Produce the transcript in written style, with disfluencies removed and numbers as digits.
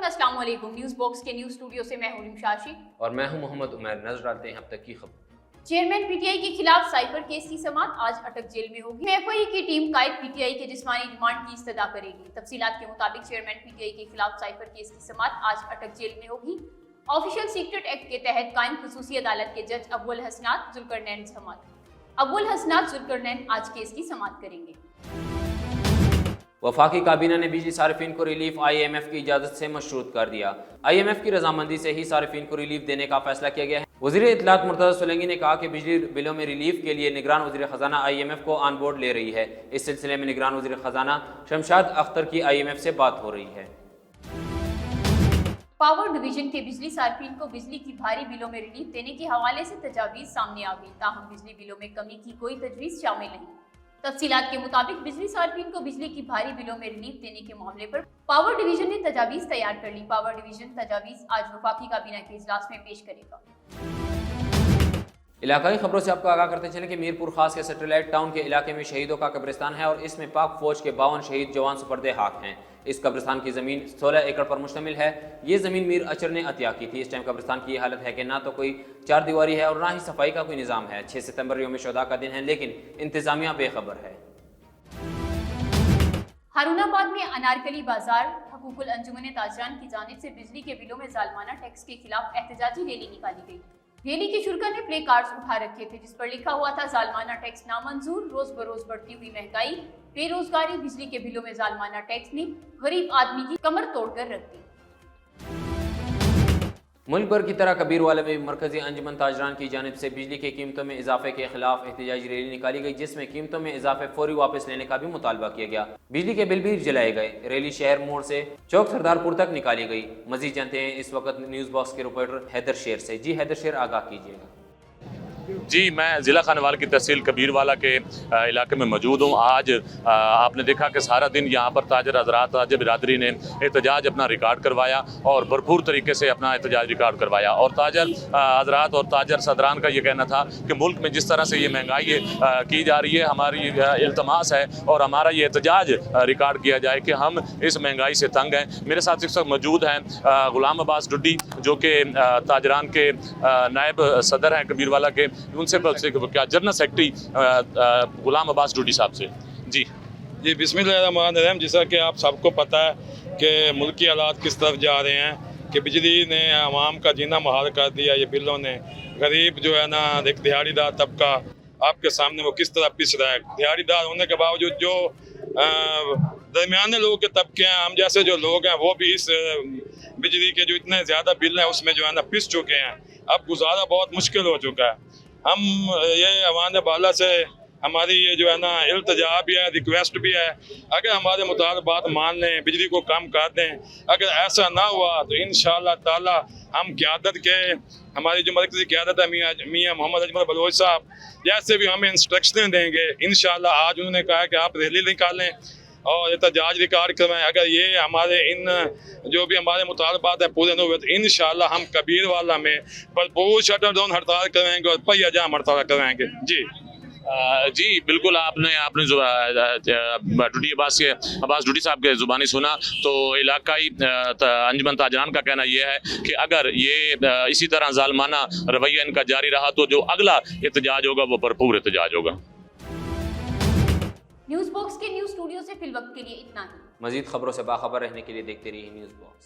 अस्सलाम वालेकुम। News box के न्यूज़ स्टूडियो से मैं हूं शाशी और मैं हूं मोहम्मद उमैर। नजर डालते हैं अब तक की खबर। चेयरमैन पीटीआई के खिलाफ साइफर केस की समाअत आज अटक जेल में होगी। एफआई की टीम कायद पीटीआई के जिस्मानी रिमांड की इस्तदा करेगी। तफसीलात के मुताबिक चेयरमैन पीटीआई के खिलाफ साइफर केस की समाअत आज अटक जेल में होगी। ऑफिशियल सीक्रेट एक्ट के तहत कायम खुसूसी अदालत के जज अब्बुल हसनात जुल्करनैन आज केस की समाअत करेंगे। वफाकी काबीना ने बिजली सार्फिन को रिलीफ IMF की इजाज़त से मशरूत कर दिया। IMF की रजामंदी से ही सार्फिन को रिलीफ देने का फैसला किया गया है। वज़ीर इत्तलात मुर्तज़ा सोलंकी ने कहा कि बिजली बिलों में रिलीफ के लिए निगरान वज़ीर ख़जाना IMF को ऑन बोर्ड ले रही है। इस सिलसिले में निगरान वज़ीर ख़जाना शमशाद अख्तर की IMF से बात हो रही है। पावर डिवीजन के बिजली सार्फिन को बिजली की भारी बिलों में रिलीफ देने के हवाले से तजावीज़ सामने आ गई, ताहम बिजली बिलों में कमी की कोई तजवीज़ शामिल नहीं। तफसीलात के मुताबिक बिजली सार्फिन को बिजली की भारी बिलों में रिलीफ देने के मामले पर पावर डिवीजन ने तजावीज़ तैयार कर ली। पावर डिवीजन तजावीज़ आज वफाकी काबीना के इजलास में पेश करेगा। इलाकाई खबरों से आपको आगाह करते चलें कि मीरपुर खास के सैटेलाइट टाउन के इलाके में शहीदों का कब्रिस्तान है और इसमें पाक फौज के 52 शहीद जवान सुपर्दे हाक हैं। इस कब्रिस्तान की ज़मीन 16 एकड़ पर मुश्तमिल है। ये ज़मीन मीर अचर ने अतिया की थी। इस टाइम कब्रिस्तान की ये हालत है कि ना तो कोई चार दीवारी है और ना ही सफाई का कोई निज़ाम है। 6 सितंबर यौम शुहदा का दिन है, लेकिन इंतज़ामिया बेखबर है। हारूनाबाद में अनारकली बाजार हकूकुल अंजुमन ताजरान की जानिब से बिजली के बिलों में जालमाना टैक्स के खिलाफ एहतजाजी रैली निकाली गई। रैली के शुरा ने प्ले कार्ड्स उठा रखे थे जिस पर लिखा हुआ था जालमाना टैक्स नामंजूर, रोज बरोज बढ़ती हुई महंगाई, बेरोजगारी, बिजली के बिलों में जालमाना टैक्स ने गरीब आदमी की कमर तोड़कर रख दी। मुल्क भर की तरह कबीरवाला में मरकजी अंजुमन ताजरान की जानिब से बिजली की कीमतों में इजाफे के खिलाफ एहतजाजी रैली निकाली गई, जिसमें कीमतों में इजाफे फौरी वापस लेने का भी मुतालबा किया गया। बिजली के बिल भी जलाए गए। रैली शहर मोड़ से चौक सरदारपुर तक निकाली गई। मजीद जानते हैं इस वक्त न्यूज़ बॉक्स के रिपोर्टर हैदर शेर से। जी हैदर शेर, आगाह कीजिएगा। जी, मैं ज़िला खानवाल की तहसील कबीरवाला के इलाके में मौजूद हूँ। आज आपने देखा कि सारा दिन यहाँ पर ताजर हज़रात, ताजर बिरादरी ने एहतजाज अपना रिकॉर्ड करवाया और भरपूर तरीके से अपना एहतजाज रिकॉर्ड करवाया। और ताजर हज़रात और ताजर सदरान का ये कहना था कि मुल्क में जिस तरह से ये महंगाई की जा रही है, हमारी इल्तमास है और हमारा ये एहतजाज रिकॉर्ड किया जाए कि हम इस महंगाई से तंग हैं। मेरे साथ इस वक्त मौजूद हैं गुलाम अब्बास डुड्डी, जो कि ताजरान के नायब सदर हैं कबीरवाला के। उनसे क्या जनरल सेक्रेटरी गुलाम अब्बास डुड्डी साहब से। जी बिस्मिल्लाहिर्रहमानिर्रहीम। जैसा कि आप सबको पता है कि मुल्की हालात किस तरफ जा रहे हैं कि बिजली ने आवाम का जीना मुहाल कर दिया। ये बिलों ने गरीब जो है ना, एक दिहाड़ीदार तबका आपके सामने वो किस तरह पिस रहा है। दिहाड़ीदार होने के बावजूद जो दरमियाने लोगों के तबके हैं, हम जैसे जो लोग हैं, वो भी इस बिजली के जो इतने ज़्यादा बिल हैं उसमें जो है ना पिस चुके हैं। अब गुजारा बहुत मुश्किल हो चुका है। हम ये अवान बाला से हमारी ये जो है ना इल्तिजा भी है, रिक्वेस्ट भी है, अगर हमारे मुतालबात मान लें, बिजली को कम कर दें। अगर ऐसा ना हुआ तो इंशाअल्लाह ताला हम क़यादत के, हमारी जो मरकज़ी क़यादत है मियाँ मोहम्मद अजमल बलोच साहब, जैसे भी हमें इंस्ट्रक्शन देंगे इंशाअल्लाह। आज उन्होंने कहा कि आप रैली निकालें और एहतजाज रिकॉर्ड करवाएं। अगर ये हमारे इन जो भी हमारे मुतालबात हैं पूरे न हुए तो इंशाअल्लाह हम कबीरवाला में भरपूर शटर डाउन हड़ताल करवाएंगे और पहिया जाम हड़ताल करवाएंगे। जी बिल्कुल, आपने अब्बास डुड्डी साहब के ज़ुबानी सुना तो इलाकाई अंजुमन ताजरान का कहना यह है कि अगर ये इसी तरह जालमाना रवैया इनका जारी रहा तो जो अगला एहतजाज होगा वो भरपूर एहतजाज होगा। न्यूज़ बॉक्स के न्यूज़ स्टूडियो से फिलवक्त के लिए इतना ही। मजीद खबरों से बाखबर रहने के लिए देखते रहिए न्यूज़ बॉक्स।